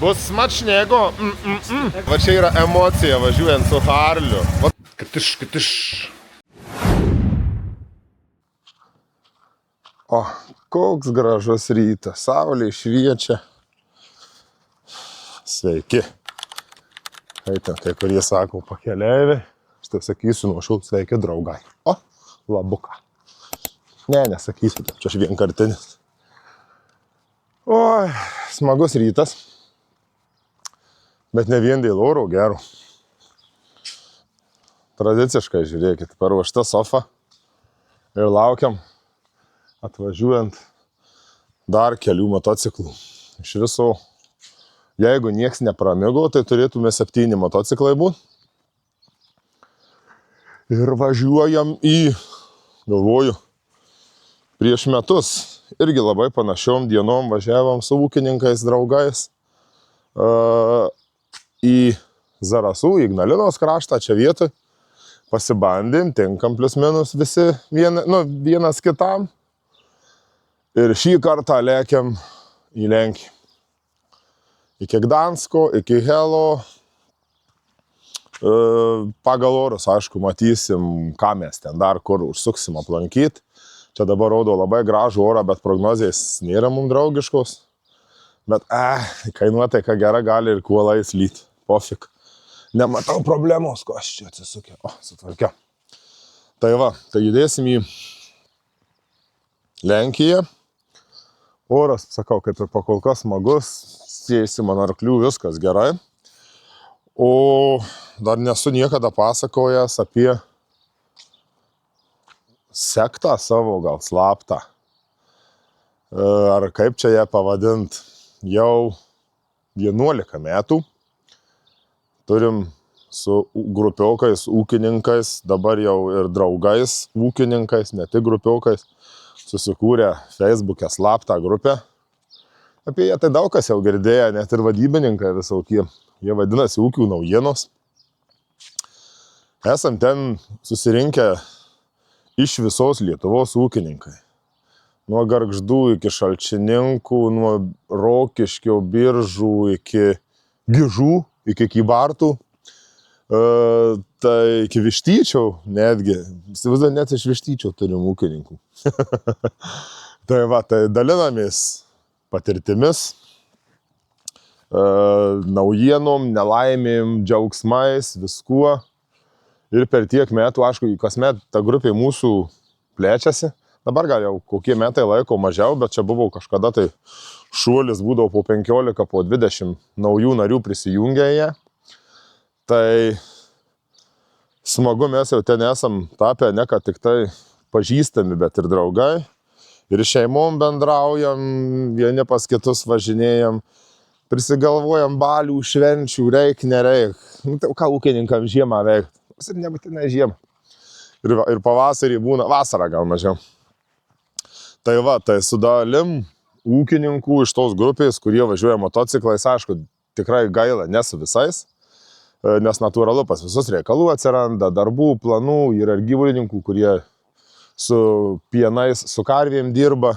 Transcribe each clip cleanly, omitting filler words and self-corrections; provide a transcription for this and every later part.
Bus smačnego. Va čia yra emocija važiuojant su Harliu. Va, katiš. O, koks gražus rytas. Saulė šviečia. Sveiki. Eitam, kai kurie sako pakeliaiviai. Aš tai sakysiu nuošiau sveiki draugai. O, labuka. Ne, nesakysiu, čia aš vienkartinis. Oi, smagus rytas. Bet ne vien dėl oro gero. Tradiciškai, žiūrėkit, paruošta sofa. Ir laukiam atvažiuojant dar kelių motociklų. Iš viso, jeigu nieks nepramigo, tai turėtume 7 motociklai būt. Ir važiuojam galvoju, prieš metus irgi labai panašiom dienom važiavom su ūkininkais, draugais į Zarasų, Ignalinos kraštą, čia vietoj. Pasibandėm, tinkam plius minus visi vienas kitam. Ir šį kartą lėkiam į Lenkiją. Iki Gdansko, iki Helo. Pagal orus, aišku, matysim, ką mes ten dar kur užsuksim aplankyti. Čia dabar rodo labai gražų orą, bet prognozijas nėra mums draugiškos. Bet, kai nuotaika gera, gali ir kuolais lyti. Pofik. Nematau problemos, ko aš čia atsisukė. O, sutvarkiau. Tai va, tai judėsim į Lenkiją. Oras, sakau, kaip ir pakolkas smagus. Sėsim ant arklių, viskas gerai. O dar nesu niekada pasakojęs apie sektą savo, gal slaptą. Ar kaip čia ją pavadint, jau 11 metų. Turim su grupiokais, ūkininkais, dabar jau ir draugais ūkininkais, ne tik grupiokais, susikūrė Facebook'e slaptą grupę. Apie ją tai daug kas jau girdėjo, net ir vadybininkai visokie. Jie vadinasi Ūkių naujienos. Esam ten susirinkę iš visos Lietuvos ūkininkai. Nuo Gargždų iki Šalčininkų, nuo Rokiškio, Biržų iki Gižų, iki Kybartų, tai iki Vištyčio netgi. Įsivaizduoju, net iš Vištyčio turim ūkininkų. Tai va, tai dalinamės patirtimis, naujienom, nelaimėm, džiaugsmais, viskuo. Ir per tiek metų, aišku, kasmet ta grupė mūsų plečiasi. Dabar gal jau kokie metai laiko mažiau, bet čia buvo kažkada tai šuolis, būdavo po 15, po 20 naujų narių prisijungę jie. Tai smagu, mes jau ten esam tapę ne ką tik tai pažįstami, bet ir draugai. Ir šeimom bendraujam, vieni pas kitus važinėjam, prisigalvojam balių, švenčių, reik, nereik. Tai ką ūkininkam žiemą veikt? Ir nebūtinai žiemą. Ir pavasarį būna, vasarą gal mažiau. Tai va, tai su dalim ūkininkų iš tos grupės, kurie važiuoja motociklais, aišku, tikrai gaila, ne su visais, nes natūralu pas visus reikalų atsiranda, darbų, planų, yra ir gyvulininkų, kurie su pienais, su karvėm dirba,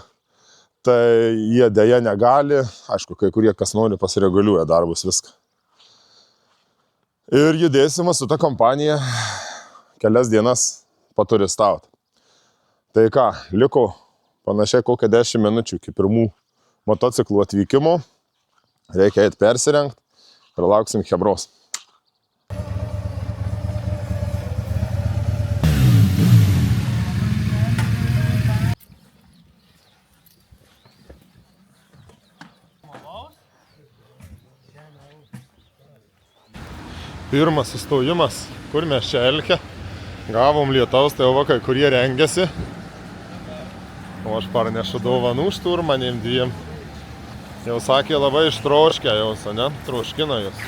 tai jie deja negali, aišku, kai kurie kas nori pasireguliuoja darbus viską. Ir judėsime su ta kompanija kelias dienas paturistaut. Tai ką, liko panašiai kokią 10 minučių iki pirmų motociklų atvykimo. Reikia eit persirengt ir lauksim chebros. Pirmas sustojimas, kur mes čia Elke. Gavom lietaus, tai jau kai kurie rengiasi. O aš parnešu dovanų šturmanėm dviem. Jau sakė labai ištroškę jos, ne? Troškina jos.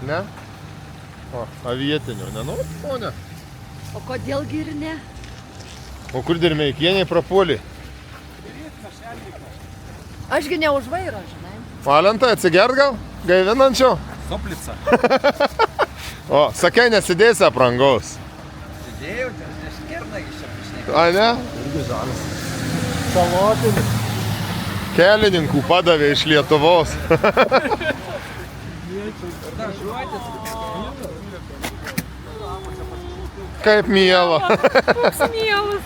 Ne? O, avietinių, nenori, ponia? O kodėlgi ir ne? O kur dirmeikieniai prapuolė? Ašgi ne už vairo, žinai. Valentai, atsigert gal? Gaivinančio? Soplica. O, sakai, nesidėsi aprangaus. Sėdėjau, nes kernagį čia prišnekėjau. A, ne? Irgi žalas. Salotinis. Kelininkų padavė iš Lietuvos. Kaip miela. Koks mielas.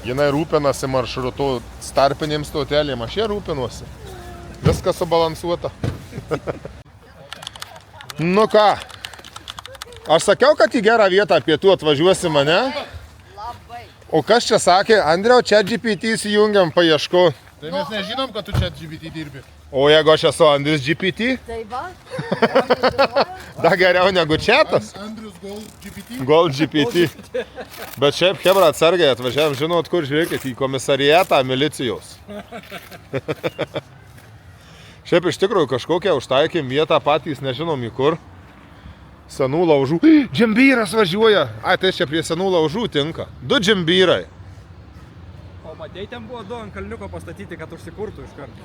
Jinai rūpinasi maršrutu tarpinėm stotelėm, aš jie rūpinuosi. Viskas subalansuota. Nu ką, aš sakiau, kad į gerą vietą pietų atvažiuosi mane. Labai. O kas čia sakė, Andriau, ChatGPT įsijungiam paieško. Tai mes nežinom, kad tu čia GPT dirbi. O jeigu aš esu Andrius GPT, Tai va. da geriau negu chatas. Andrius Gold GPT. Gold GPT. Bet šiaip, hebra, atsargiai atvažiavam, žinot, kur žiūrėkit, į komisariatą milicijos. Šiaip iš tikrųjų kažkokią užtaikėm vietą patys, nežinom į kur. Senų laužų. Džembyras važiuoja. Ai, tai čia prie senų laužų tinka. 2 džembyrai. O matei, ten buvo 2 ant kalniuko pastatyti, kad užsikurtų iš karto.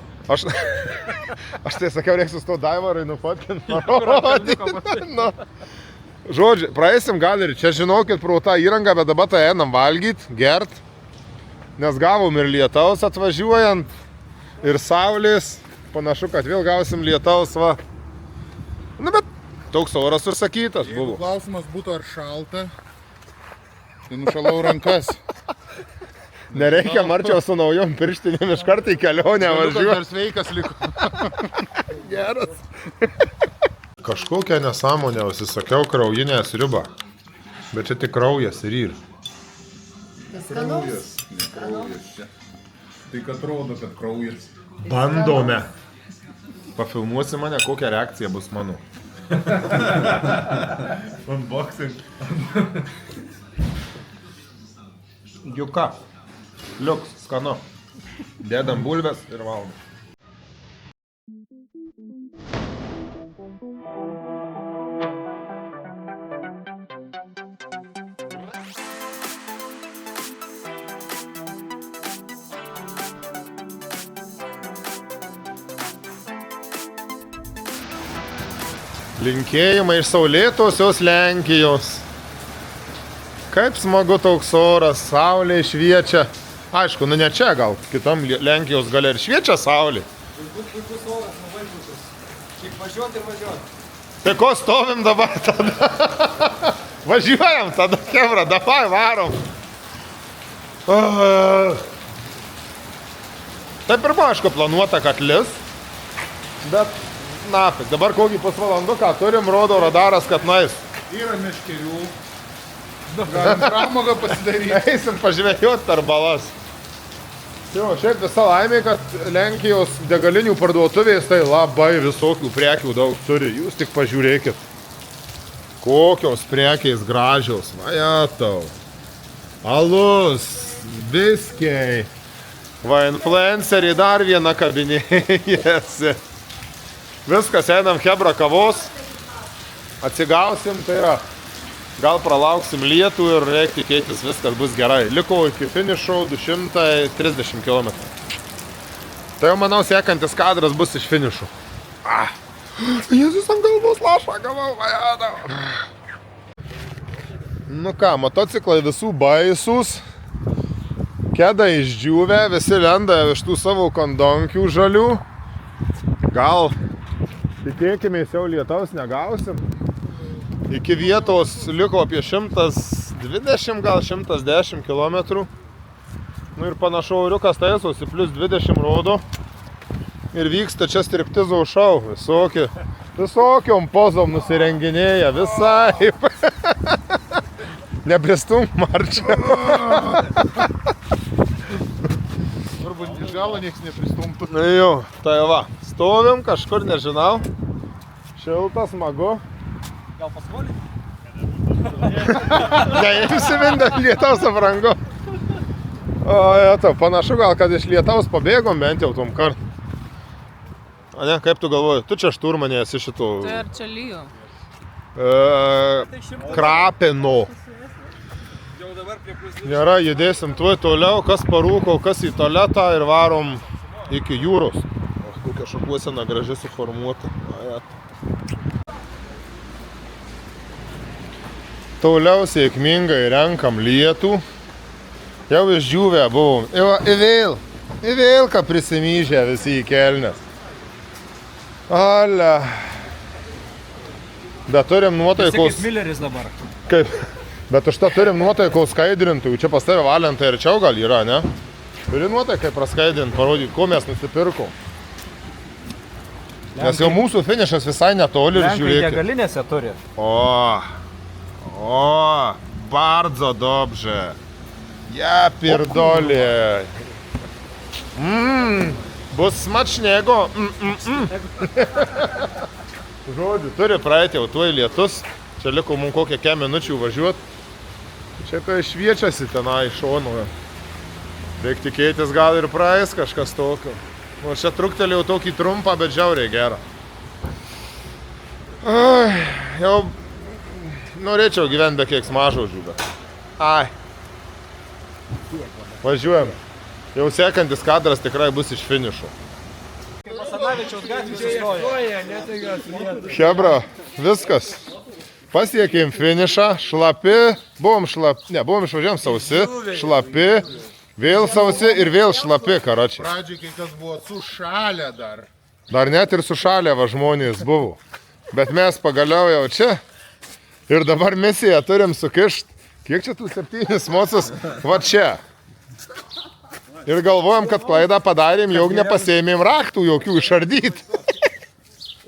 Aš tai sakiau, reiks su to Daivarui nufotkinti. kalniuko pastatyti. Nu. Žodžiu, praeisim gal ir čia, žinokit, pro tą įrangą, bet dabar tai einam valgyt, gert. Nes gavom ir lietaus atvažiuojant, ir saulės. Panašu, kad vėl gausim lietaus, va. Nu, bet toks oras užsakytas Jeigu buvo. klausimas būtų ar šalta, tai nušalau rankas. Nereikia marčiau su naujom pirštinėm iš karto į kelionę važiuoti. Dar sveikas liko. Geras. Kažkokią nesąmonę užsisakiau kraujinę sriubą. Bet čia tik kraujas ir yr. Skanaus. Tai kad rodo, kad kraujas. Bandome. Pafilmuosi mane, kokia reakcija bus mano. Unboxing. Juka. Liuks, skanu. Dėdam bulves ir valgom. Linkėjimai iš saulėtosios Lenkijos. Kaip smagu toks oras, saulė šviečia. Aišku, nu ne čia gal, kitam Lenkijos gale ir šviečia saulė. Puikus oras, labai puikus. Tik važiuoti ir važiuoti. Tai ko stovim dabar tada? Važiuojam tada, kebra, davai varom. Tai pirma, aišku, planuota, kad lis. Bet, na, dabar kokį pusvalanduką turim, rodo radaras, kad nais. Yra meškerių. Galim pramogą pasidaryti. Eisim pažvejot per balas. Jo, šiaip visa laimė, kad Lenkijos degalinių parduotuvės tai labai visokių prekių daug turi. Jūs tik pažiūrėkit. Kokios prekės gražios. Vajatau. Alus, viskiai. Va, influenceriai dar vieną kabinėjasi. Viskas, einam hebra kavos. Atsigausim, tai yra. Gal pralauksim lietų ir reikia tikėtis, viskas bus gerai. Liko iki finišo 230 km. Tai jau manau sekantis kadras bus iš finišų. Jėzus ant galvos lašą gavau, vajadau. Nu ką, motociklai visų baisus. Kedai išdžiūvę, visi lenda iš tų savo kondonkių žalių. Gal tikėkimės jau lietaus negausim. Iki vietos liko apie 120, gal 110 km. Nu ir panašu, auriukas taisosi, plus 20 rodo. Ir vyksta čia striptizo šou. Visokiom pozom nusirenginėja, visai. Nepristum marčiau. Arba iš galo nieks nepristumtų. Nu jau, tai va, stovim kažkur, nežinau. Šilta, smagu. Gal paskolint? Neimsi vindant lietaus aprango. O, to, panašu gal, kad iš lietaus pabėgom bent jau tom kart. O ne, kaip tu galvoji, tu čia šturmanė esi šito... Tai ar čia lyjo? Krapino. Jau dabar prie plus 20. Nėra, judėsim tuoj toliau, kas parūko, kas į tualetą ir varom iki jūros. O, kokia šakuosena graži suformuota. Toliau sėkmingai renkam lietų. Jau išdžiūvę buvom. Ir vėl Į Vilką prisimyžę visi į kelnes. Ale. Bet turim nuotaikos. Kaip Milleris dabar. Kaip? Bet už tą turim nuotaikos skaidrintų. Čia pas tave valentai arčiau gal yra, ne? Turi nuotaikai praskaidrinti, parodyti, ko mes nusipirkom. Nes jau mūsų finišas visai netoli ir Lenkai žiūrėkit. degalinėse turi. O, bardzo dobrze. Ja pierdolę. Bus smacznego. Žodžiu, turi praeiti jau tuoj lietus. Čia liko mums kokią 5 minučių važiuoti. Čia tai šviečiasi tenai šonu. Reikia tikėtis, gal ir praeis kažkas tokio. O čia truktelėjau tokį trumpą, bet žiauriai gerą. Ai, jau norėčiau gyventi be keiksmažodžių, bet. Ai. Važiuojame. Jau sekantis kadras tikrai bus iš finišo. Basanavičiaus gatvė sustoja. Hebra, viskas. Pasiekėm finišą, šlapi, buvom išvažiuojam sausi, šlapi, vėl sausi ir vėl šlapi, karačiai. Pradžiai kai kas buvo sušalę dar. Dar net ir sušalę va žmonės buvo. Bet mes pagaliau jau čia ir dabar misiją turim sukišt. Kiek čia tų 7 mocus? Va čia. Ir galvojam, kad klaidą padarėm, jog nepasėmėm raktų jokių išardyti.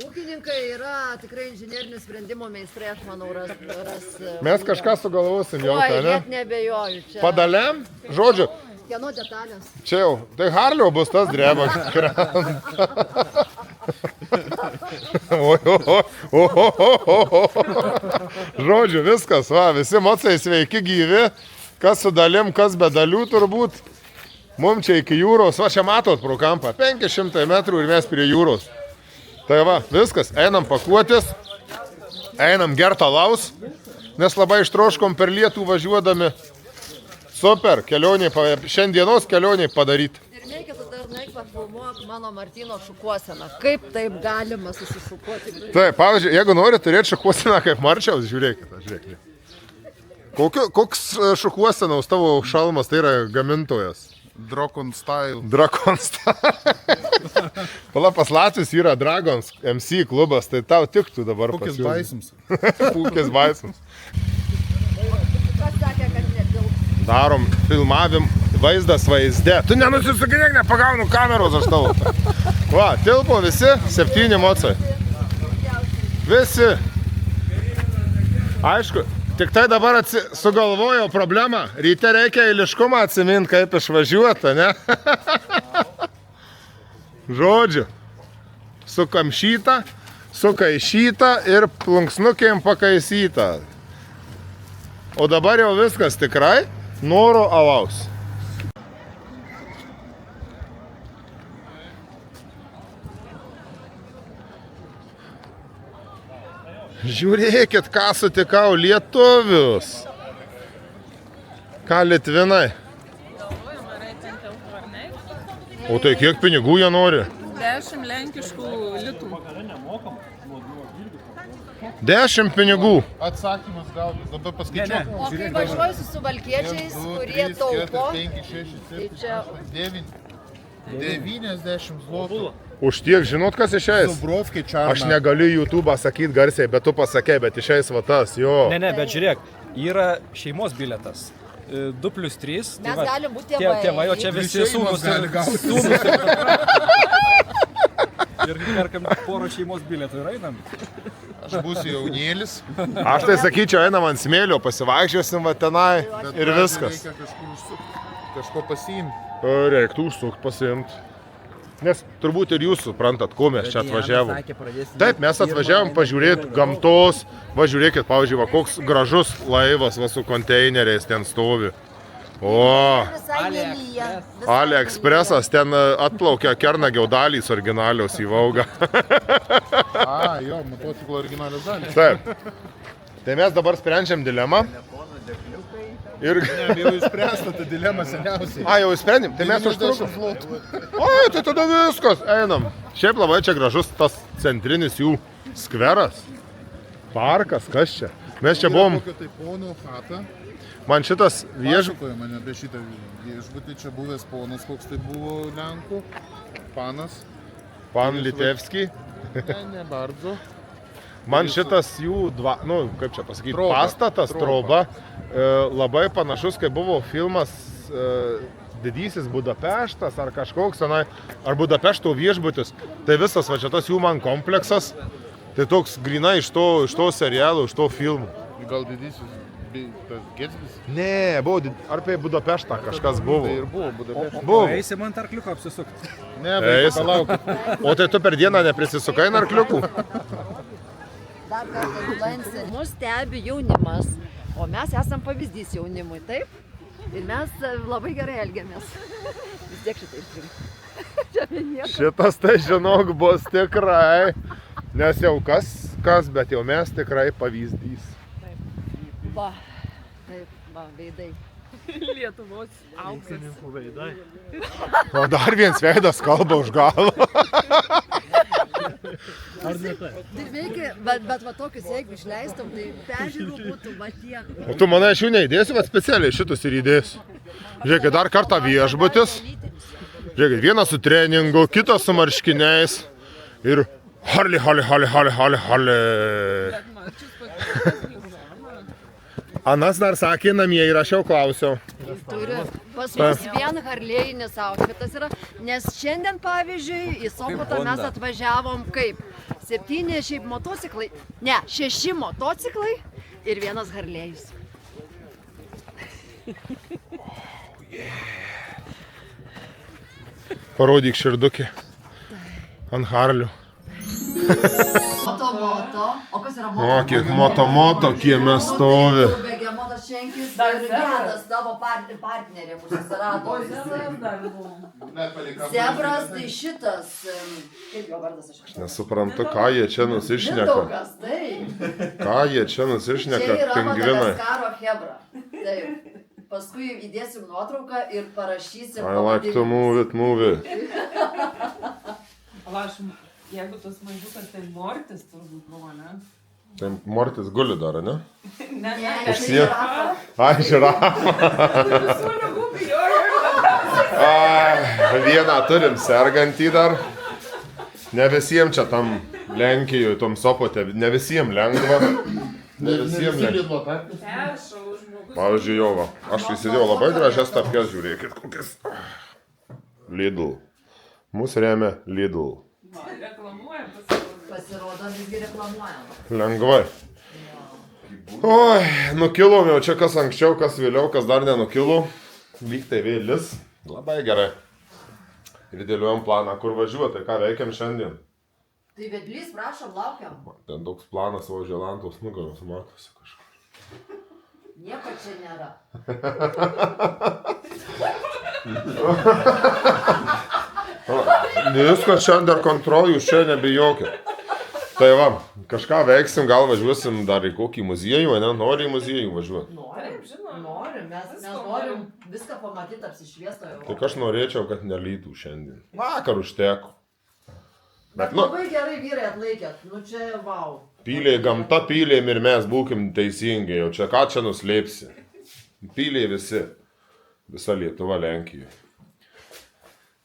Ūkininkai yra tikrai inžinierinių sprendimų meistrai, aš manau, Mes kažką sugalvosim jau, Oi, ne? net nebejoju. Čia. Padaliam, žodžiu, Kieno detalės? čia jau, tai Harlio bus tas drebas. Žodžiu, viskas, va, visi mocai sveiki gyvi, kas su dalim, kas be dalių turbūt. Mums čia iki jūros, va čia matot pro kampą, 500 metrų ir mes prie jūros. Tai va, viskas, einam pakuotis, einam gert alaus, nes labai ištroškom per lietų važiuodami. Super, kelionė, šiandienos kelionė padaryti. Ir neikit dar naik pafilmuok mano Martyno šukuoseną. Kaip taip galima susišukuoti? Taip, pavyzdžiui, jeigu nori turėti šukuoseną kaip Marčiaus, žiūrėkite. Koks šukuosenaus tavo šalmas, tai yra gamintojas? Drakon style. Drakon style. Pala pas Latvius yra Dragons MC klubas, tai tau tiktų dabar Kokias pasiūlyti. baisums. Pūkės baisums. Kas sakė, kad netilps? Darom filmavim, vaizdas vaizde. Tu nenusisukinėk, nepagaunu kameros aš tavo. Va, tilpo visi, 7 mocai. Visi. Aišku, tik tai dabar sugalvojau problemą. Ryte reikia eiliškumą atsiminti, kaip išvažiuota, ne? Žodžiu, sukam šitą, sukaišytą ir plunksnukėm pakaisytą. O dabar jau viskas tikrai noro alaus. Žiūrėkit, ką sutikau, lietuvius. Ką litvinai? O tai kiek pinigų jie nori? 10 lenkiškų litų. 10 pinigų. Atsakymas gautas, dabar paskaičiuok. O kai važiuoju su suvalkiečiais, kurie taupo, 5, 6, tai 7, čia 8, 9. 90 zlotų. Už tiek žinot, kas išeis? Dubrovkai čarna. Aš negaliu YouTube'ą sakyti garsiai, bet tu pasakei, bet išeis va tas, jo. Ne, bet žiūrėk, yra šeimos bilietas. 2+3. Mes galim būti tėvai. Tėvai, o čia visi Šeimos sūnus gali gauti. Ir perkam porą šeimos bilietų ir einam. Aš būsiu jaunėlis. Aš tai sakyčiau, einam ant smėlio, pasivaikščiosim va tenai ir viskas. Reikia kažkur užsukti, kažko pasiimti. Reiktų užsukti, pasiimti. Nes turbūt ir jūs suprantat, ko mes čia atvažiavom. Taip, mes atvažiavom pažiūrėti gamtos. Va, žiūrėkit, pavyzdžiui, va, koks gražus laivas va, su konteineriais ten stovi. O, visai nelyja. AliExpressas ten atplaukia Kernagio dalys originalios į Vaugą. A, jo, motociklo originalios dalys. Taip. Tai mes dabar sprendžiam dilemą. Ir... Jau išspręsta ta dilema seniausiai. A, jau sprendėm, tai mes užtrukom. O, tai tada viskas, einam. Šiaip labai čia gražus tas centrinis jų skveras. Parkas, kas čia? Mes čia buvom... Kokio tai pono chata. Man šitas Pasakoja mane apie šitą viešbutį, čia buvęs ponas, koks tai buvo Lenkų, panas. Pan Litevski. Ne bardzo. Man šitas jų, kaip čia pasakyti, Troba. pastatas, troba, labai panašus, kai buvo filmas Didysis Budapeštas ar kažkoks, ar Budapešto viešbutis. Tai visas, va čia tas jų man kompleksas, tai toks grynai iš to serialo, iš to filmų. Gal didysis tas Getsbis? Ne, buvo, ar apie Budapeštą kažkas buvo. Tai ir buvo Budapeštas. Buvo. Eisim ant arkliuko apsisukti. Ne, bet palauk. O tai tu per dieną neprisisukai narkliukų? Dar kartą Lansė. Mus stebi jaunimas, o mes esam pavyzdys jaunimui, taip? Ir mes labai gerai elgiamės. Vis tiek šitą išrinkt. Šitas tai žinok bus tikrai, nes jau kas, bet jau mes tikrai pavyzdys. Va, taip, va, veidai. Lietuvos auksas. O dar viens veidas kalba už galvo. Tai veikia, bet va tokius, jeigu išleistum, tai peržiūrų būtų va tiek. O tu manai, aš jų neįdėsiu, bet specialiai šitus ir įdėsiu. Žiūrėkit, dar kartą viešbutis. Žiūrėkit, vienas su treningu, kitas su marškiniais. Ir Harley. Anas dar sakė namie ir aš jau klausiau. Turi. Pas mus vien harlėjinis outfitas yra, nes šiandien, pavyzdžiui, į Sopotą mes atvažiavom kaip 7 šiaip motociklai, ne, 6 motociklai ir vienas harlėjus. Parodyk širdukį ant Harlių. Moto, o kas yra O, kiek moto kieme stovi. Begemotas Šenkis ir Gedas tavo partnerė mūsų susirado. Zebras tai šitas, kaip jo vardas aš kažkaip. Nesuprantu, ką jie čia nusišneka. Mindaugas, taip. Ką jie čia nusišneka, Čia yra pingvinai. Madagaskaro hebra. Taip. Paskui įdėsim nuotrauką ir parašysim I like to move it. Jeigu tas mažiukas, tai Mortis turbūt buvo, ne? Tai Mortis guli dar, ne? Ne, Užsie- Ai, žirafa. Visų ligų bijojo. Vieną turim sergantį dar. Ne visiems čia tam Lenkijoje, tom Sopote, ne visiems lengva. Ne visiems lengva. Peršalų žmogus. Pavyzdžiui, jo, va. Aš įsidėjau labai gražias tapkes, žiūrėkit, kokias. Lidl. Mūsų remia Lidl. Reklamuoja Pasirodo, visgi reklamuojama. Lengvai. Oi, nukilom jau čia kas anksčiau, kas vėliau, kas dar nenukilo. Vyktai vėlis. Labai gerai. Ir dėliojom planą, kur važiuoti, ką veikiam šiandien. Tai vedlys, prašom, laukiam. Ten toks planas va želantos nugaros matosi kažkur. Nieko čia nėra. Viskas šiandien dar kontrol, jūs čia nebijokit. Tai va, kažką veiksim, gal važiuosim dar į kokį muziejų, ne? Nori į muziejų važiuoti. Norim, žinoma. Norim, mes norim viską pamatyti apsišviestoje. Tik aš norėčiau, kad nelytų šiandien. Vakar užteko. Bet labai gerai vyrai atlaikėt, nu čia vau. Pyliai gamta, pyliai ir mes būkim teisingi, jau čia ką čia nuslėpsi. Pyliai visi. Visa Lietuva Lenkijoje.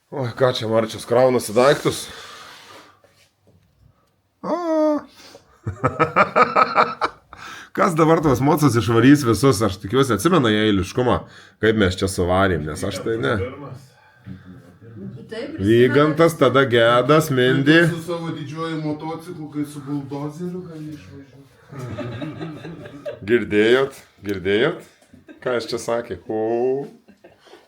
O, ką čia Marčius kraunasi daiktus? Kas dabar tuos mocus išvarys visus, aš tikiuosi atsimena jie eiliškumą, kaip mes čia suvarėm, nes aš tai ne. Vygantas, tada Gedas, Mindy. Su savo didžiuoju motociklu, kai su buldozeriu gali išvažiuoti. Girdėjot? Ką aš čia sakė? O,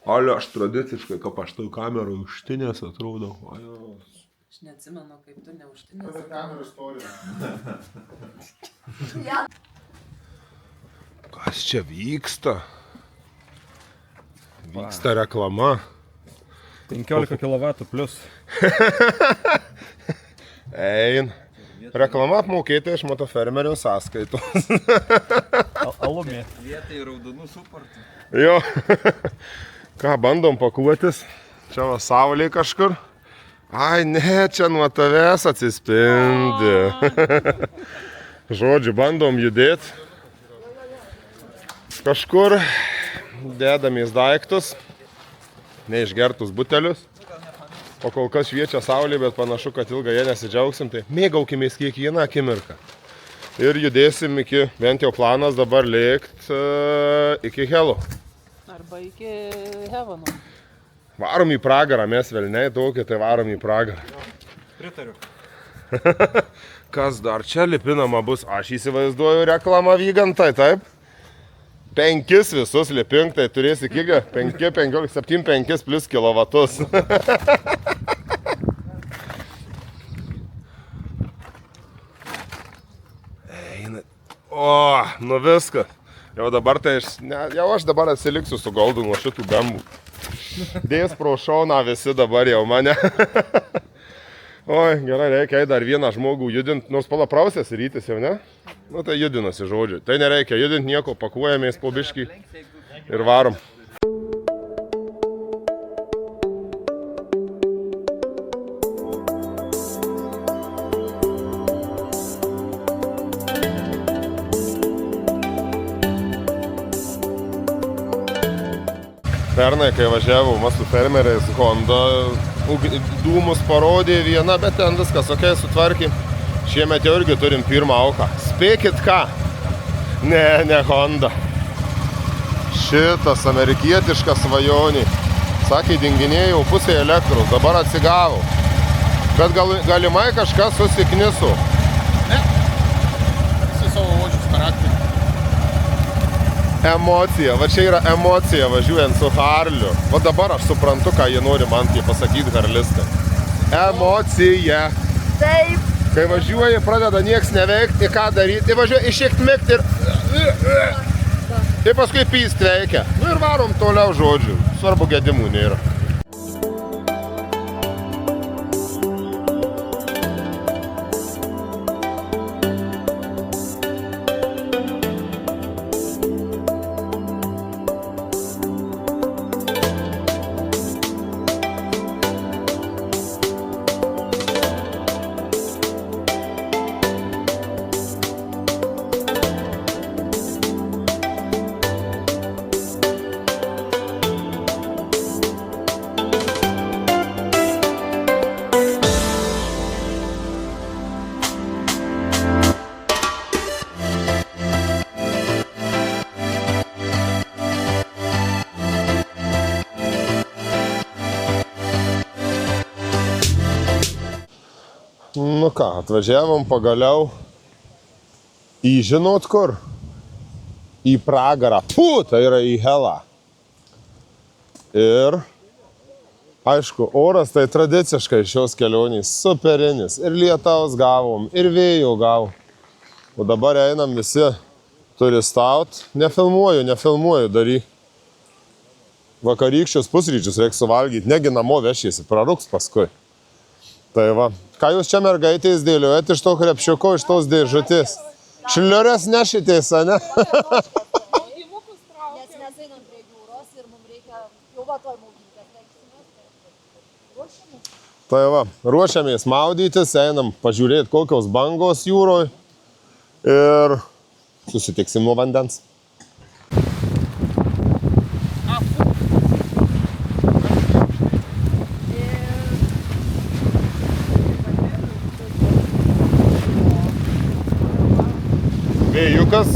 ale aš tradiciškai, kaip aš tau kamerą užtinės atrodo. Aš neatsimenu, kaip tu neužtinės. Ta kamera istorija. Kas čia vyksta? Vyksta reklama. 15 kW plus. Ein. Reklama apmokėta iš motofermerio sąskaitos. Alumė. Vietai raudonų suportų. Jo. Ką, bandom pakuotis? Čia va saulė kažkur. Ai, ne, čia nuo tavęs atsispindi. Žodžiu, bandom judėti. kažkur dedamės daiktus, neišgertus butelius. O kol kas šviečia saulė, bet panašu, kad ilgai jie nesidžiaugsim, tai mėgaukimės kiekvieną akimirką. Ir judėsim iki, bent jau planas dabar lėkt iki Helo. Arba iki Hevono. Varom į pragarą, mes velniai tokie, tai varom į pragarą. Pritariu. Kas dar čia lipinama bus? Aš įsivaizduoju reklamą Vygantai, taip? 5 visus lipink, tai turėsi kiek? 5, 15, 7, 5 plus kilovatus. Eina. O, nu viskas. Jau dabar tai jau aš dabar atsiliksiu su Goldu nuo šitų bembų. Dės pro šoną visi dabar jau mane. Oi, gerai, reikia dar vieną žmogų judinti, nors palaprausės rytis jau, ne? Nu tai judinasi žodžiu. Tai nereikia judinti nieko, pakuojamės po biškį ir varom. Pernai, kai važiavau su fermeriais Honda, dūmus parodė viena, bet ten viskas ok, sutvarkė. Šiemet jau irgi turim pirmą auką. Spėkit ką? Ne Honda. Šitas amerikietiškas svajonį. Sakė, dinginėjau pusę elektros, dabar atsigavo. Bet galimai kažkas susiknisu. Ne. Visi savo odžius charakterį. Emocija, va čia yra emocija važiuojant su Harliu. Va dabar aš suprantu, ką jie nori man tai pasakyti harlistai. Emocija. Taip. Kai važiuoji, pradeda nieks neveikti, ką daryti. Tai važiuoji išėkt mėgti ir... Tai paskui pyst reikia. Nu ir varom toliau žodžiu. Svarbu gedimų nėra. Nu ką, atvažiavom pagaliau į žinot kur? Į pragarą. Tai yra į Helą. Ir, aišku, oras tai tradiciškai šios kelionės superinis. Ir lietaus gavom, ir vėjo gavom. O dabar einam visi turistaut. Nefilmuoju, daryk. Vakarykščius pusryčius reikia suvalgyti, negi namo vešiesi, praruks paskui. Tai va, ką jūs čia mergaitės dėliojat iš to krepšiuko, iš tos dėžutės? Šliures nešitės, ane? Nes mes einam prie jūros ir mums reikia jau va toj maudytės. Tai va, ruošiamės maudytis, einam pažiūrėti kokios bangos jūroje ir susitiksim nuo vandens. Vėjukas,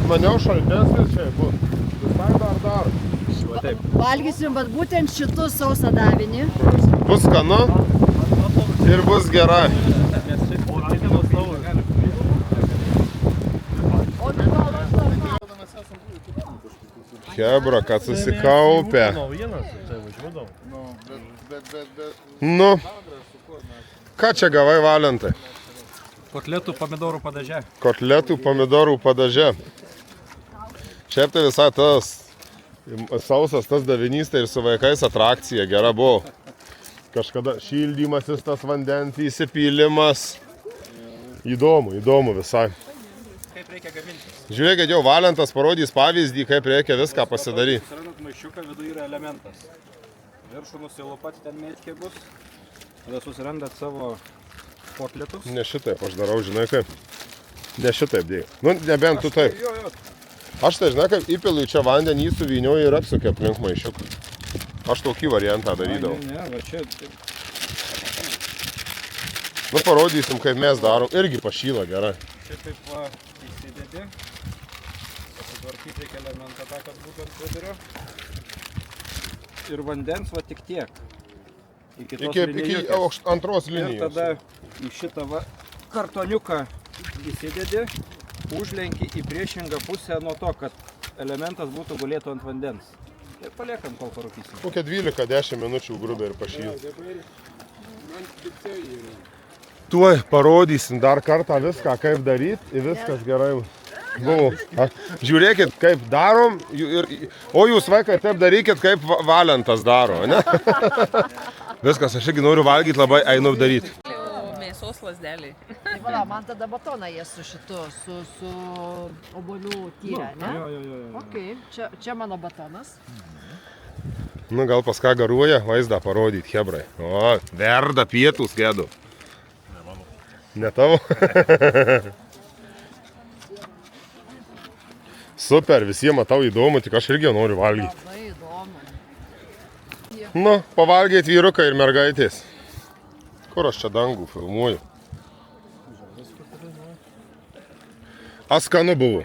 maniau, šaltesnis čia bus. Visai dar. Valgysim, bet būtent šitus sausą davinį. Bus skanu ir bus gerai. Hebra, kad susikaupė. Nu, ką čia gavai, Valentai? Kotletų pomidorų padaže. Kotletų pomidorų padaže. Šiaip tai visai tas sausas tas davinys, tai ir su vaikais atrakcija gera buvo. Kažkada šildymasis, tas vandens įsipylimas. Įdomu visai. Kaip reikia gaminti? Žiūrėkit, jau Valentas parodys pavyzdį, kaip reikia viską pasidaryti. Susirandat maišiuką, viduje yra elementas. Viršų nusilopati ten mėtkė bus. Tada susirandat savo kotletus. Ne šitaip aš darau, žinai kaip. Ne šitaip dėjau. Nu, nebent tu taip. Jo. Aš tai žinai, kaip įpilu čia vandenį, suvynioju ir apsukiu aplink maišiuką. Aš tokį variantą darydavau. Ne, va čia. Nu, parodysim, kaip mes darom. Irgi pašyla gerai. Čia taip va įsidedi. Pasitvarkyti reikia elementą tą, kad būtų ant vidurio. Ir vandens va tik tiek. Iki antros Ir linijos. tada į šitą va kartoniuką įsidedi, užlenki į priešingą pusę nuo to, kad elementas būtų gulėtų ant vandens. Ir paliekam, kol parūkysim. Kokia 12-10 minučių grubiai ir pašyla. Tuoj parodysim dar kartą viską, kaip daryti ir viskas gerai buvo. Žiūrėkit, kaip darom, o jūs vaikai taip darykit, kaip Valentas daro, ne? Viskas, aš irgi noriu valgyti, labai einu daryti. Mėsos lasdeliai. Tai vala, man tada batoną jie su šitu, su obuolių tyrę, ne? Jo. Okay, čia mano batonas. Nu, gal pas ką garuoja, vaizdą parodyti, hebrai. O, verda pietus, gedu. Ne tavo? Super, visiems matau įdomu, tik aš irgi noriu valgyti. Labai įdomu. Nu, pavalgyti vyrukai ir mergaitės. Kur aš čia dangų filmuoju? A skanu buvo.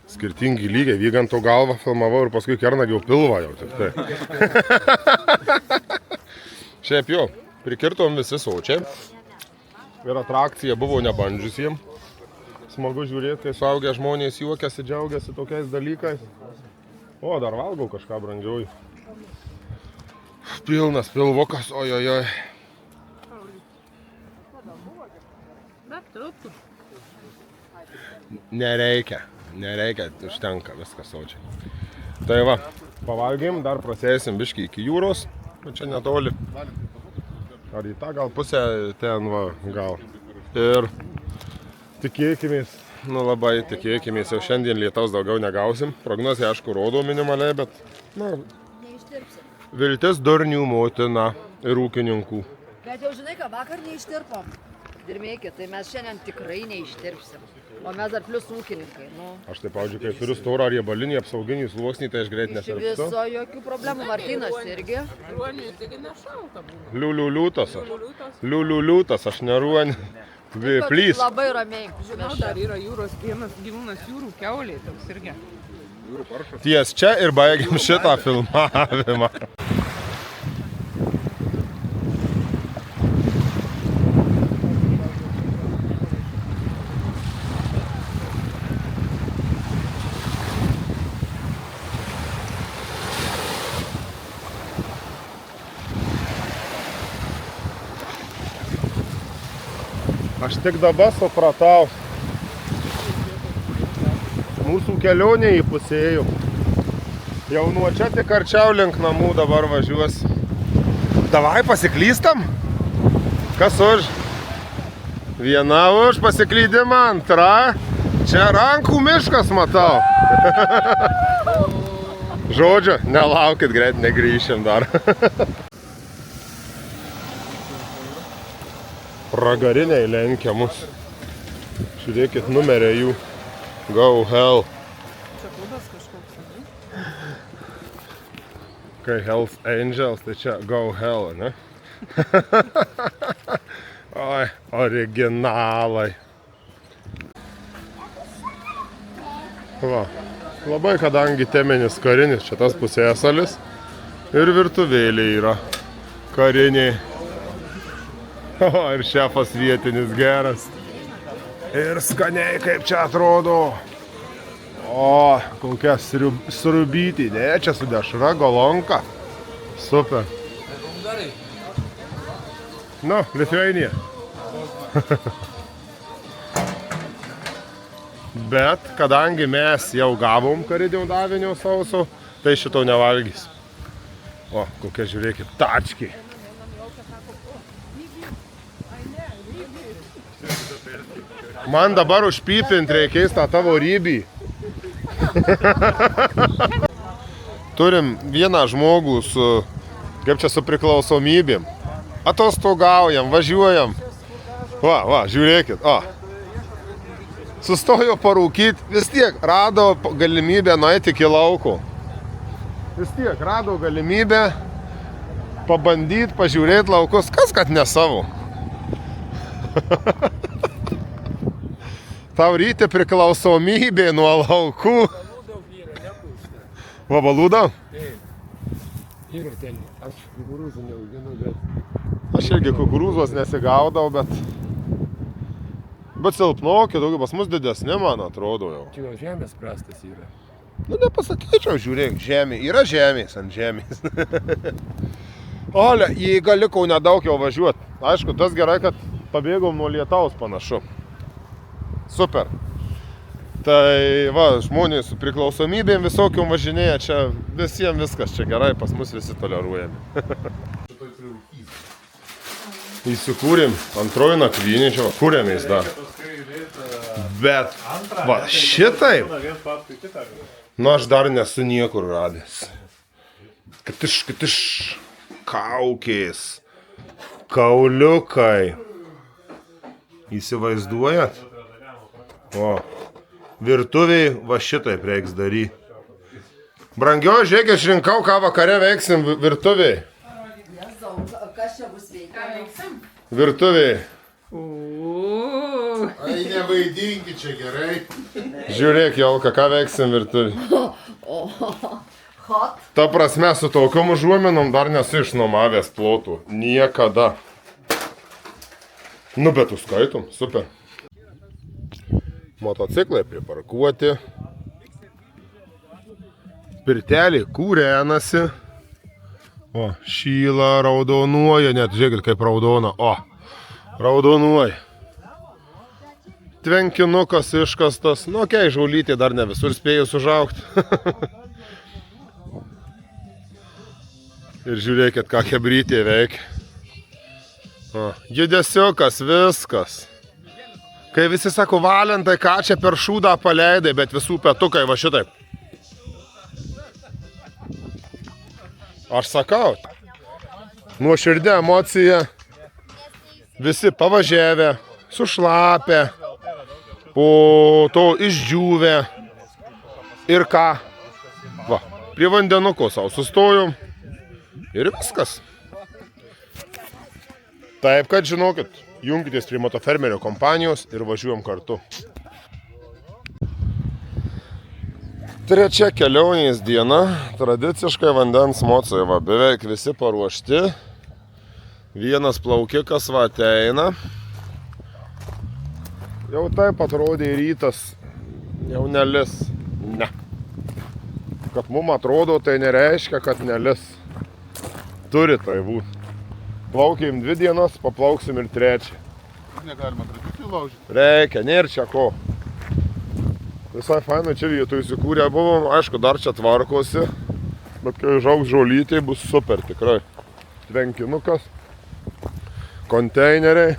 Skirtingi lygiai, Vyganto galvą filmavau ir paskui kernagio pilvą jau tik tai. Šiaip jau, prikirtom visi sočiai. Ir atrakcija buvo nebandžiusiems. Smagu žiūrėti, kai suaugę žmonės juokiasi, džiaugiasi tokiais dalykais. O, dar valgau kažką brandžiuoju. Pilnas pilvukas, ojojoj. Nereikia, užtenka viskas sočiai. Tai va, pavalgėm, dar prasėsim biškį iki jūros, bet čia netoli. Ar į tą gal pusę, ten va, gal. Ir tikėkimės, nu labai tikėkimės, jau šiandien lietaus daugiau negausim. Prognozė, aišku, rodo minimaliai, bet, nu, viltis durnių motina ir ūkininkų. Bet jau žinai, ką vakar neištirpom. Dirmėkit, tai mes šiandien tikrai neištirpsim. O mes dar plius ūkininkai, nu. Aš taip, pavyzdžiui, kai turiu storą riebalinį apsauginį sluoksnį, tai aš greit Iš netirpstu. viso jokių problemų, Martynas irgi. Ruoniui taigi nešalta buvo. Liuliuliutas, aš neruoni. Plys. Labai ramiai. Žinau, dar yra jūros vienas gyvūnas jūrų kiaulė, toks irgi. Ties čia ir baigiam šitą filmavimą. Aš tik dabar supratau, mūsų kelionė įpusėjo. Jau nuo čia tik arčiau link namų dabar važiuos. Davai pasiklystam? Kas už? Viena už pasiklydimą, antra. Čia rankų miškas matau. Žodžiu, nelaukit, greit negrįšim dar. Pragariniai lenkia mus. Žiūrėkit, numerė jų. Go hell. Čia klubas kažkoks, ne? Kai Hells Angels, tai čia go hell, ne? Oi, originalai. Va, labai kadangi teminis karinis, čia tas pusėsalis. Ir virtuvėlė yra kariniai. O, ir šefas vietinis geras. Ir skaniai kaip čia atrodo. O, kokia sriubytė. Ne, čia su dešra, golonka. Super. Nu, Lithuania. Bet, kadangi mes jau gavom karinio davinio sauso, tai šito nevalgys. O, kokia žiūrėkit, tačkiai. Man dabar užpypint reikės tą tavo rybį. Turim vieną žmogų su, kaip čia, su Sustojo parūkyti, vis tiek rado galimybę nueiti iki lauko. Vis tiek rado galimybę pabandyti, pažiūrėti laukus, kas kad ne savo. Tau ryti priklausomybė nuo laukų. Vabalų daug? Ir ten, aš kukurūzų neauginu, bet... Aš irgi kukurūzos nesigaudau, bet silpnokė, daugiau pas mus didesni, man atrodo jau. Čia jau žemės prastas yra. Nu, nepasakyčiau, žiūrėk, žemė, yra žemės ant žemės. Ole, jei liko nedaug jau važiuoti. Aišku, tas gerai, kad pabėgom nuo lietaus panašu. Super. Tai va, žmonės su priklausomybėm visokiom važinėja, čia visiems viskas čia gerai, pas mus visi toleruojami. Įsikūrėm antroji nakvynė, čia va, kūrėmės dar. Bet, va, šitaip, nu aš dar nesu niekur radęs. Katiš, kaukės, kauliukai. Įsivaizduojat? O, virtuviai va šitaip reiks daryti. Brangio, žiūrėk, aš rinkau, ką vakare veiksim virtuviai. Kas čia bus veikia? Virtuviai. Ai, nevaidinkit čia gerai. Žiūrėk, Jolka, ką veiksim virtuviai. Hot. Ta prasme, su tokiom užuominom dar nesu išnuomavęs plotų. Niekada. Nu, bet užskaitom, super. Motociklai priparkuoti. Pirtelį kūrenasi. O, šyla, raudonuoja, net žiūrėkit kaip raudona. O, raudonuoja. Tvenkinukas iškastas. Nu, okei, žaulytė dar ne visur spėjus užaugti. Ir žiūrėkit, ką kebrytė veikia. O, judesiukas, viskas. Kai visi sako, Valentai, ką čia per šūdą paleidai, bet visų petukai va šitaip. Aš sakau, nuoširdė emocija, visi pavažiavę, sušlapę, po to išdžiūvę ir ką. Va, prie vandenuko savo sustojom ir viskas. Taip, kad žinokit, jungitės prie Motofermerio kompanijos ir važiuojam kartu. Trečia kelionės diena, tradiciškai vandens mocai, va, beveik visi paruošti. Vienas plaukikas va ateina. Jau taip atrodė rytas, jau nelis. Ne. Kad mum atrodo, tai nereiškia, kad nelis. Turi tai būt. Plaukėm 2 dienas, paplauksim ir 3. Negalima tradicijų laužyti. Reikia, nėra čia ko. Visai fainai čia vietoj įsikūrę buvom, aišku, dar čia tvarkosi, bet kai žaugs žolytė, bus super tikrai. Tvenkinukas, konteineriai,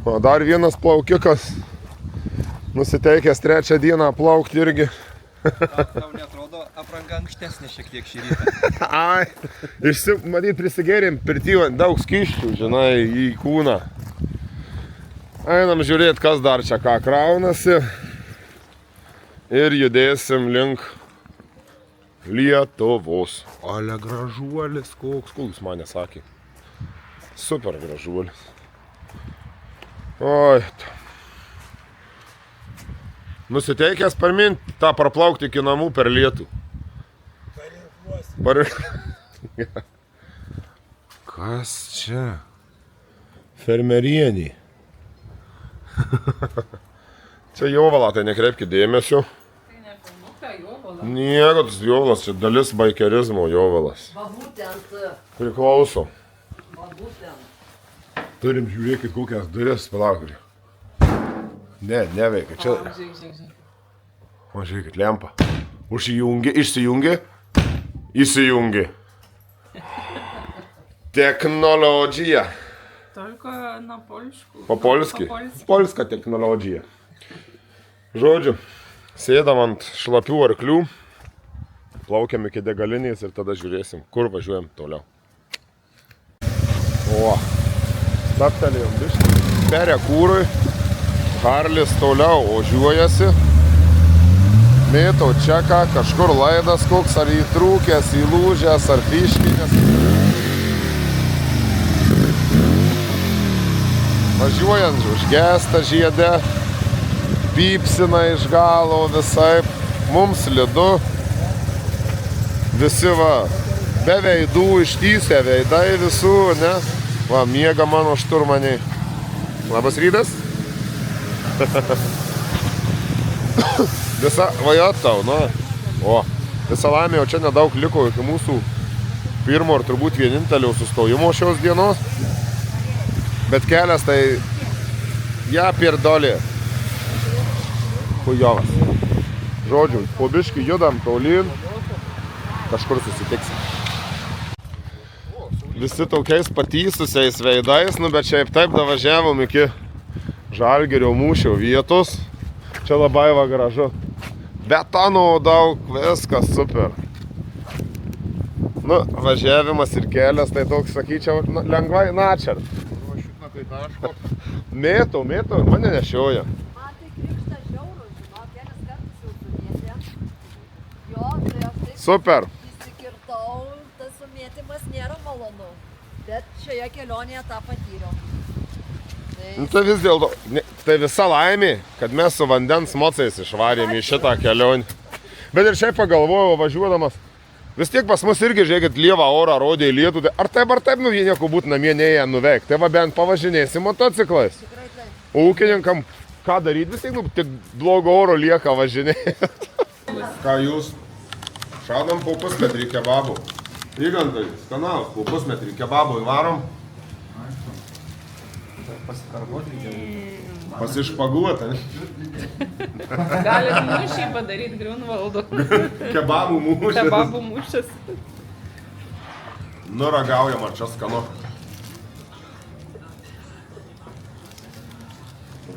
o dar vienas plaukikas, nusiteikęs 3 dieną plaukti irgi. Tau netrodo apranga ankštesnė šiek tiek šį rytą? Ai, matyt, prisigėrėm pirtyvą daug skyščių, žinai, į kūną. Einam žiūrėti, kas dar čia ką kraunasi. Ir judėsim link Lietuvos. Ale gražuolis, koks jūs mane sakė. Super gražuolis. Oi. Nusiteikęs parminti tą praplaukti iki namų per lietų. Kas čia? Fermerienį. Čia jovala, tai nekreipkite dėmesio. Tai ne filmuka, jovala. Nieko, tas jovalas, čia dalis baikerizmo jovalas. Va būtent. Priklauso. Va būtent. Turim žiūrėkit kokias duris, palaukit. Ne, neveikia, čia... Žiūrėk. O, žiūrėkit, lempa. Užsijungi, išsijungi, įsijungi. Technologija. Только на польšku. Po-polski. Polska technologija. Žodžiu, sėdam ant šlapių arklių, plaukiam iki degalinės ir tada žiūrėsim, kur važiuojam toliau. O, stabtelėjom biškį, perė kūrui, Harlis toliau ožiuojasi. Mėtau čeką, kažkur laidas koks, ar įtrūkęs, įlūžęs, ar fiškinės. Važiuojant užgesta žiedė, pypsina iš galo visai, mums slidu. Visi va, be veidų, ištysę veidai visų, ne? Va, miega mano šturmaniai. Labas rytas. Visa, vajat tau, na. O, visa laimė, jau čia nedaug liko iki mūsų pirmo ir turbūt vienintelio sustojimo šios dienos. Bet kelias tai ją pirdolė. Kujovas. Žodžiu, po biškį judam tolyn. Kažkur susitiksim. Visi tokiais patysusiais veidais, nu bet šiaip taip davažiavom iki Žalgirio mūšio vietos. Čia labai va gražu. Betono daug, viskas super. Nu, važiavimas ir kelias, tai toks, sakyčiau, lengvai načert. Mėtau, mane nešioja. Man tai krikšta žiaurų, žinau, kelis kartus jau sumėtė. Jo, tai aš taip Super. įsikirtau, tas sumėtimas nėra malonu. Bet šioje kelionėje tą patyriau. Nu, tai vis dėlto, tai visa laimė, kad mes su vandens mocais išvarėm į šitą kelionę. Bet ir šiaip pagalvojau, važiuodamas, vis tiek pas mus irgi, žiūrėkit, lievą orą rodė į lietų. Tai ar taip, nu, jie nieko būt namie neėję nuveikti. Tai va bent pavažinėsim motociklais. Tikrai taip. O ūkininkam, ką daryti, vis tiek, nu, tik blogo oro lieka važinėti. Ką jūs? Šaudam po pusmetrį kebabų. Vygantai, skanaus, po pusmetrį kebabų įvarom. Pasišpaguota, ne? Galit mūšį padaryti Griunvaldo. Kebabų mūšis. Kebabų mūšis. Nu, ragaujam, ar čia skanu.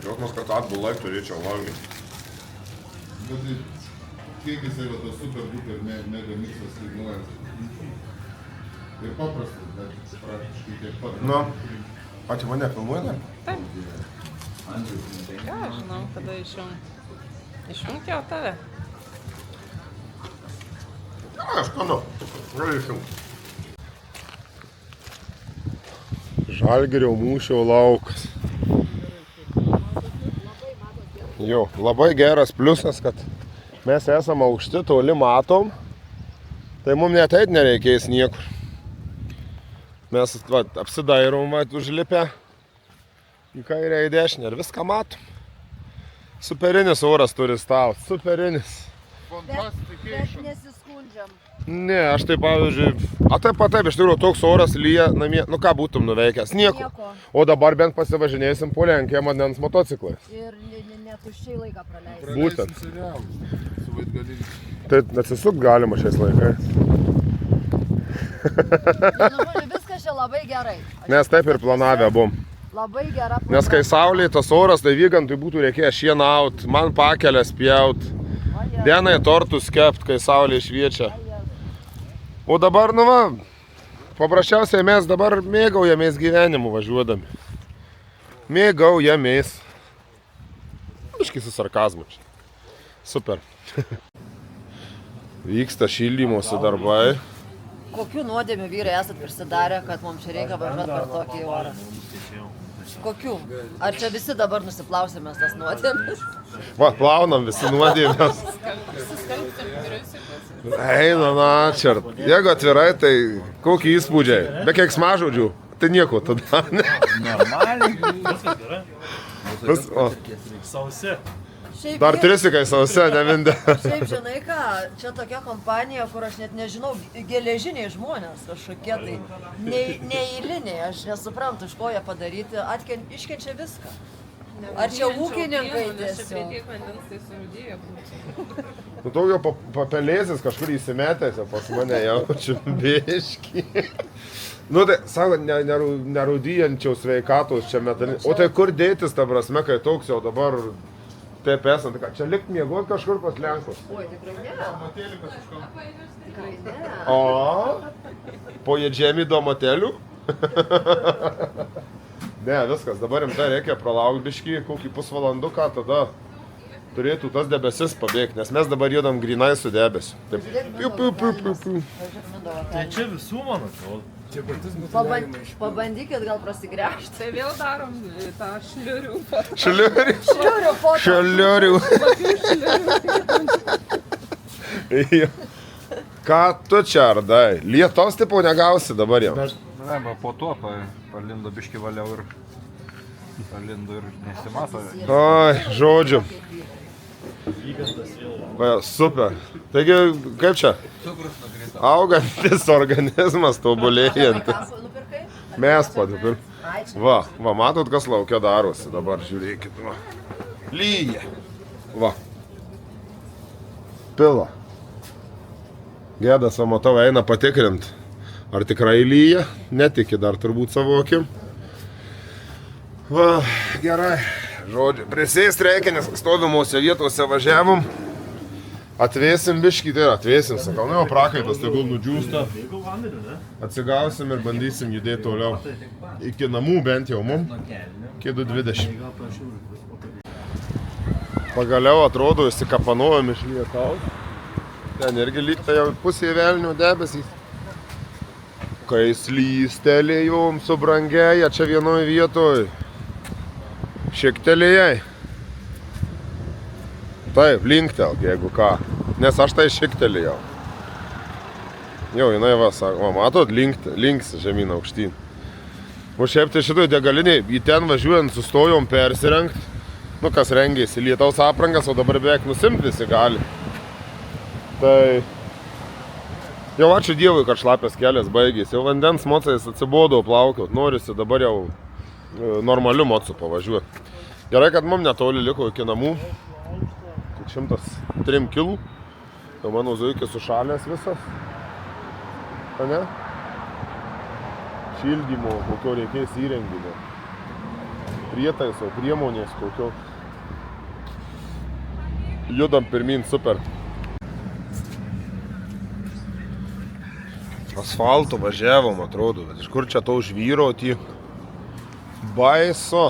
Džiaugsmas, kad atbulai turėčiau valgyti. Bet tai, kiek jisai va tas super duper mega miksas lygnuojas. Ir paprastas, bet praktiškai tiek pat. Nu, ačiū mane filmuoja dar? Taip. Ką, žinau, kada išjungti jau tave. Ja, aš skanu. Gali išjungti. Žalgirio mūšio laukas. Jo, labai geras pliusas, kad mes esame aukšti, toli matom. Tai mums net eit nereikės niekur. Mes va, apsidairom va, užlipę į kairę į dešinę ir viską matom. Superinis oras turi stāvt, superinis. Bet nesiskundžiam. Ne, aš tai pavyzdžiui, taip, iš tikrųjų toks oras lyja namie, nu ką būtum nuveikęs, nieko. O dabar bent pasivažinėsim po Lenkiją vandens motociklais. Ir netuščiai laiką praleisim. Būtent. Su vaidgaliniu. Tai atsisukt galima šiais laikais. Viskas čia labai gerai. Mes taip ir planavę buvom. Labai gera programa. Nes kai saulė tas oras, tai Vygantui būtų reikėję šienaut, man pakelės pjaut, dienai tortus kept, kai saulė šviečia. O dabar, nu va, paprasčiausiai mes dabar mėgaujamės gyvenimu važiuodami. Mėgaujamės. Biškį su sarkazmu čia. Super. Vyksta šildymosi darbai. Kokių nuodėmių vyrai esat prisidarę, kad mums čia reikia važiuoti per tokį orą? Kokių? Ar čia visi dabar nusiplausėmės tas nuodėmis? Va, plaunam visi nuodėmės. Eina, na, čert. Jeigu atvirai, tai kokie įspūdžiai? Be keiksmažodžių, tai nieko tada. Normaliai. Sausi. Dar trisikai sausi, nevindė. Šiaip žinai ką, čia tokia kompanija, kur aš net nežinau, geležiniai žmonės kažkokie tai, neeiliniai, aš nesuprantu, iš ko jie padaryti, iškenčia viską. Ar čia ūkininkai tiesiog? Nu, tau jau papelėsis kažkur įsimetęs, pas mane jaučiu biškį. Nu, tai, sako, nerūdyjančiaus sveikatos čia metalinės. O tai kur dėtis, ta prasme, kai toks jau dabar taip esant, tai ką, čia likt miegot kažkur pas Lenkus? Oi, tikrai ne. Tikrai ne. O, pojedžiami do motelių? Ne, viskas, dabar rimtai reikia pralaukti biškį, kokį pusvalanduką, tada turėtų tas debesis pabėgti, nes mes dabar judam grinai su debesiu. Taip. Piu, piu, piu, piu, piu. Tai čia visų, man atrodo. Čia batus Pabandykit gal prasigręžti. Tai vėl darom tą šliurių. Šliurių. Šliurių foto. Šliurių. Ką tu čia ardai? Lietaus tipo negausi dabar jau. Ne, po to palindo biški valiau ir palindo ir nesimato. Oi, žodžiu. Va, super. Taigi, kaip čia? Augantis organizmas, tobulėjantis. Mes padupim. Va, matot, kas laukia darosi. Dabar žiūrėkit. Va. Lyja. Va. Pila. Gedas, va, matau, eina patikrint, ar tikrai lyja. Netiki dar turbūt savo akim. Va, gerai. Žodžiu, prisėst reikia, nes stovimuose vietose važiavom. Atvėsim biškį, tai atvėsim, sakau, ne, o prakaitas tegul nudžiūsta. Atsigausim ir bandysim judėti toliau. Iki namų bent jau mum, iki 2:20. Pagaliau atrodo, įsikapanojom iš lietaus. Ten irgi lygtai jau pusėje velnių debesys. Kai slystelėjom subrangėję čia vienoj vietoj. Šiktelėjai. Taip, linktelk, jeigu ką. Nes aš tai šiktelėjau. Jau, jinai va, sako, matot, linksi žemyn aukštyn. O šiaip tai šitoj degaliniai, į ten važiuojant sustojom persirengt. Nu, kas rengėsi, lietaus aprangas, o dabar beveik nusimt visi gali. Tai jau ačiū Dievui, kad šlapės kelias baigėsi. Jau vandens mocais atsibodo plaukiot. Norisi dabar jau normaliu mocu pavažiuoti. Gerai, kad mums netoli liko iki namų. 103 kilų. Jau mano zuikis sušalęs visas. A ne? Šildymo, kokio reikės įrenginio. Prietaiso, priemonės kokio. Judam pirmin, super. Asfaltu važiavom, atrodo. Bet iš kur čia to žvyroti? Baiso.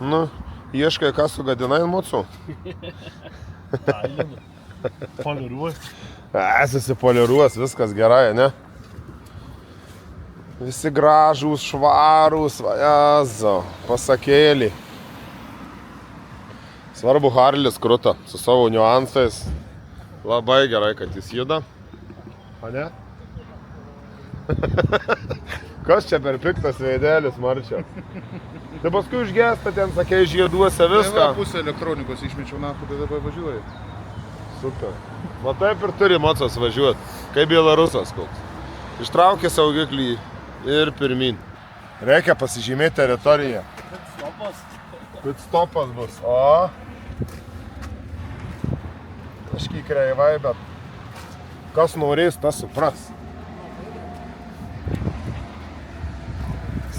Nu, ieškai, ką sugadinai, mocu? Poliruos. Susipoliruos, viskas gerai, ne? Visi gražūs, švarūs, vajazo, pasakėlį. Svarbu, Harlis kruta, su savo niuansais. Labai gerai, kad jis juda. A ne? Kas čia per piktas veidelis, Marčia? Tai paskui užgesta ten, sakei, žieduose viską. Tai va, pusę elektronikos išmečiau nafu, tai dabar važiuoju. Super. Va taip ir turi mocas važiuoti, kaip Belarusas koks. Ištraukė saugiklį ir pirmin. Reikia pasižymėti teritoriją. Pit stopas bus. O. Kažkiek kreivai, bet kas norės, tas supras.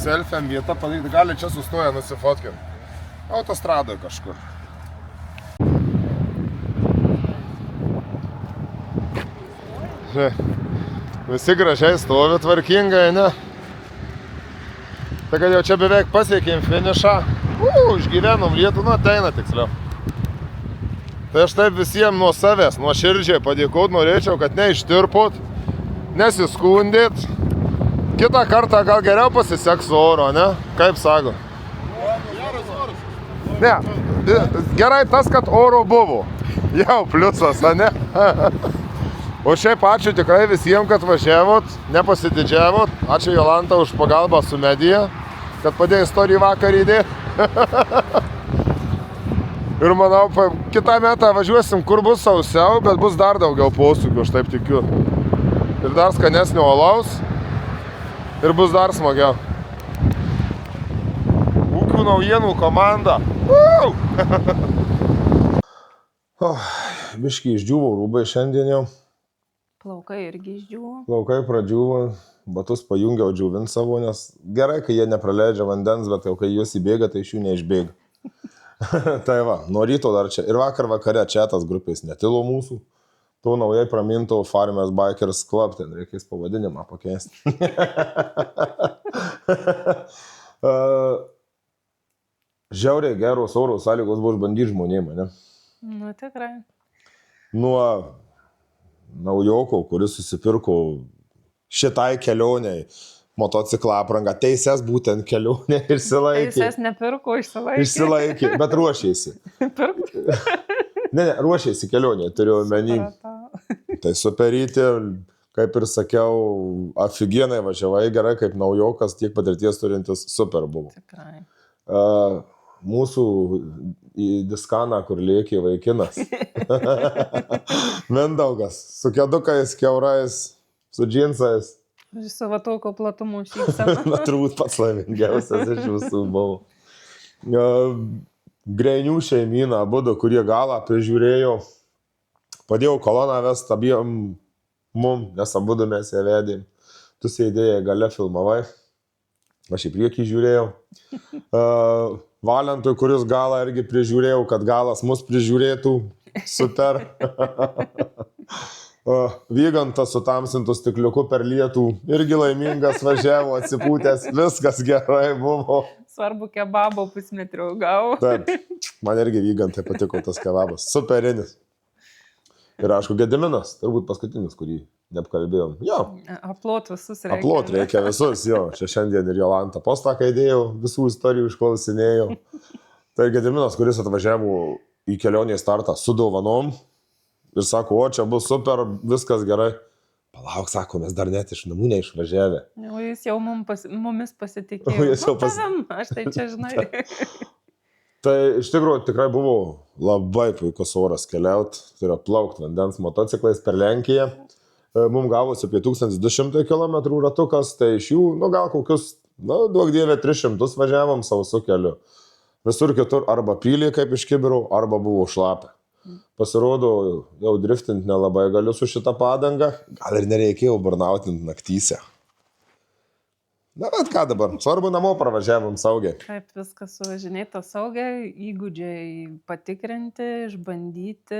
Selfiam vietą padaryti, gali čia sustoję nusifotkinti. Autostradoje kažkur. Visi gražiai stovi tvarkingai, ne? Tai kad jau čia beveik pasiekėm finišą. Išgyvenom lietų, nu ateina tiksliau. Tai aš taip visiems nuo savęs, nuo širdžiai padėkot norėčiau, kad neištirpot, nesiskundėt. Kitą kartą gal geriau pasiseks oro, ne? Kaip sako? Ne, gerai tas, kad oro buvo. Jau pliusas, ne? O šiaip ačiū tikrai visiems, kad važiavot, nepasididžiavot. Ačiū Jolanta už pagalbą su medija, kad padėjo istorijų vakar įdėti. Ir manau, kitą metą važiuosim, kur bus sausiau, bet bus dar daugiau posūkių, aš taip tikiu. Ir dar skanesnio alaus. Ir bus dar smagiau. Ūkių naujienų komanda. Biškį išdžiūvau rūbai šiandien jau. Plaukai irgi išdžiūvo. Plaukai pradžiūvo, batus pajungiau džiūvint savo, nes gerai, kai jie nepraleidžia vandens, bet jau kai juos įbėga, tai iš jų neišbėga. Tai va, nuo ryto dar čia. Ir vakar vakare četas grupės netilo mūsų. Tu naujai praminto Farmers Bikers Club, ten reikės pavadinimą pakeisti. Žiauriai geros oro sąlygos buvo išbandyti žmonėm, ne? Nu, tikrai. Nuo naujoko, kuris susipirko šitai kelioniai motociklą aprangą, teisės būtent kelionė ir išsilaikė. Teisės nepirko, išsilaikė. Išsilaikė, bet ruošėsi. Ne, ruošėsi kelionė, turiu omeny. Tai superyti, kaip ir sakiau, aфиgenai važiavai gerai, kaip naujokas, tiek patirties turintis, super buvo. Tikrai. Mūsų į diskaną, kur lėkė vaikinas. Mindaugas, su kedukais, kiaurais, su džinsais. Savo tokio platumo šypsena. Na, turbūt pats laimingiausias iš visų buvo. Greinių šeimyną, abudu, kurie galą prižiūrėjo. Padėjau koloną vest abiem mum, nes abudu mes ją vedėm. Tu sėdėjai gale filmavai. Aš į priekį žiūrėjau. Valentui, kuris galą irgi prižiūrėjau, kad galas mus prižiūrėtų. Super. Vygantas su tamsintu stikliuku per lietų. Irgi laimingas važiavo, atsipūtęs. Viskas gerai buvo. Svarbu, kebabo pusmetrių gavo. Taip, man irgi Vygantai patiko tas kebabas. Superinis. Ir aišku, Gediminas, turbūt paskutinis, kurį neapkalbėjom. Jo. Aplot visus reikia. Aplot reikia visus, jo. Čia šiandien ir Jolanta postaką įdėjau, visų istorijų išklausinėjau. Tai Gediminas, kuris atvažiavo į kelionį startą su dovanom ir sako, o čia bus super, viskas gerai. Palauk, sako, mes dar net iš namų neišvažiavę. O jis jau mumis pasitikėjo. O jis jau Aš tai čia žinai. Tai iš tikrųjų tikrai buvo labai puikus oras keliauti, tai yra plaukti vandens motociklais per Lenkiją. Mums gavosi apie 1200 km ratukas, tai iš jų, gal kokius, duok dievė, 300 važiavom sausų keliu. Visur kitur arba pylė kaip iš kibirų, arba buvo šlapę. Pasirodo, jau driftint nelabai galiu su šitą padangą, gal ir nereikėjo burnautint naktyse. Na, bet ką dabar, svarbu namo pravažiavom saugiai. Kaip viskas suvažinėta saugiai, įgūdžiai patikrinti, išbandyti.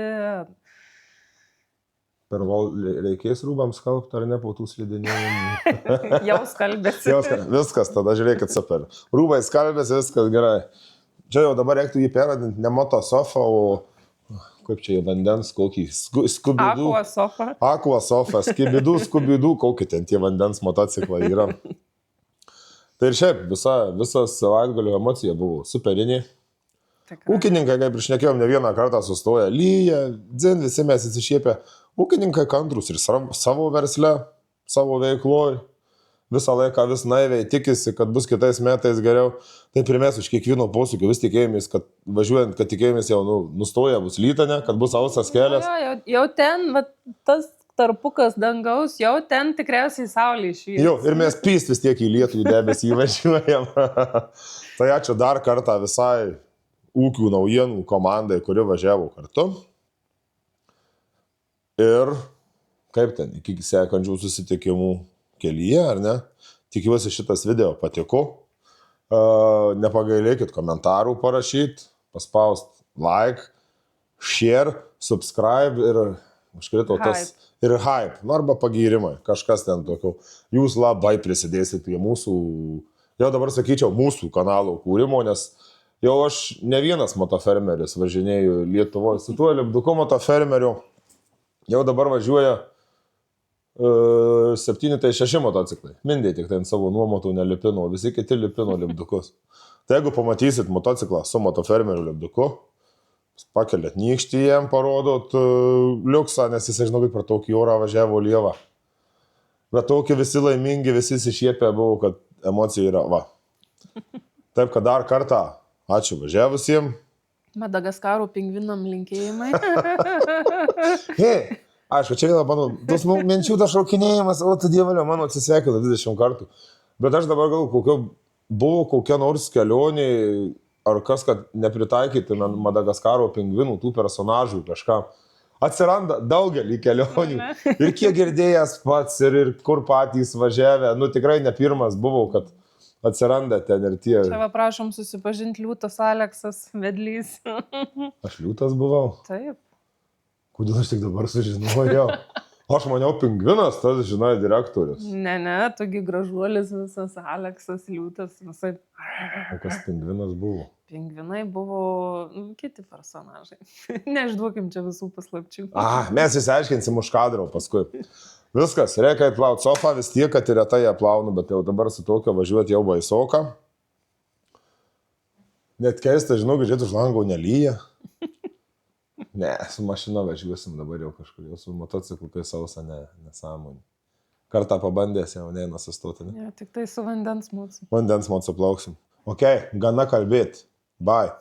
Reikės rūbams skalbti ar ne po tų slidinėjimų? Jau skalbėsi. Viskas, tada žiūrėkit super. Rūbai skalbėsi, viskas gerai. Čia jau dabar reiktų jį peradinti, ne motosofą, o kaip čia jau vandens, kokį skubidų. Aquasofa, skubidų, kokį ten tie vandens motociklai yra. Tai ir šiaip, visas savaitgalio emocija buvo superinė. Ūkininkai, kaip ir šnekėjom, ne vieną kartą sustoja, lyja, dzin, visi mes įsišiepę. Ūkininkai kantrus ir savo versle, savo veikloj. Visą laiką vis naiviai tikisi, kad bus kitais metais geriau. Tai pirmės už kiekvieno posūkio vis tikėjomės, kad važiuojant, kad tikėjomės jau nustoja, bus lytane, kad bus ausas kelias. Jau ten, tas tarpukas dangaus, jau ten tikriausiai saulė išvyks. Jo, ir mes pyst vis tiek į lietų į debesį įvažiuojam. Tai ačiū dar kartą visai ūkių naujienų komandai, kuri važiavo kartu. Ir kaip ten, iki sekančių susitikimų kelyje, ar ne? Tikiuosi šitas video patiko. Nepagailėkit komentarų parašyti, paspaust like, share, subscribe ir užkrito tas ir hype, arba pagyrimai, kažkas ten tokio. Jūs labai prisidėsit prie mūsų, jau dabar sakyčiau, mūsų kanalo kūrimo, nes jau aš ne vienas motofermeris važinėju Lietuvoje. Su tuo lipduku motofermeriu jau dabar važiuoja 7-6 motociklai. Mindė tik ten savo nuomotų nelipino, visi kiti lipino lipdukus. Tai jeigu pamatysit motociklą su motofermeriu lipduku, pakeliat nykštį jiem, parodot liuksą, nes jis, žinau, per tokį orą važiavo lievą. Bet tokį visi laimingi, visi įsišiepę buvo, kad emocija yra va. Taip, kad dar kartą ačiū važiavusiem. Madagaskaro pingvinam linkėjimai. Aišku, čia vėl mano, tos minčių tas šaukinėjimas, o tu dievalio, mano atsisveikino 20 kartų. Bet aš dabar gal buvo kokia nors kelionė, ar kas, kad nepritaikyti Madagaskaro pingvinų, tų personažų kažką. Atsiranda daugelį kelionių. Ir kiek girdėjęs pats, ir kur patys važiavę. Tikrai ne pirmas buvo, kad atsiranda ten ir tie. Čia va prašom susipažinti Liūtas Aleksas Vedlys. Aš Liūtas buvau? Taip. Kodėl aš tik dabar sužinojau? Aš maniau pingvinas, tas, žinai, direktorius. Ne, togi gražuolis visas, Aleksas Liūtas, visai. O kas pingvinas buvo? Pingvinai buvo kiti personažai. Neišduokim čia visų paslapčių. Mes įsiaiškinsim už kadro paskui. Viskas, reikia atplauti sofą, vis tiek, kad ir retai ją plaunu, bet jau dabar su tokio važiuoti jau baisoka. Net keista, žinau, kad žiūrėt už langų nelyja. Ne, su mašina važiuosim dabar jau kažkur, jau su motociklu, kai sausa nesąmonė. Kartą pabandės jau neina sustoti, ne? Ja, tik tai su vandens mūsų. Vandens mocu plauksim. Ok, gana kalbėti. Bye.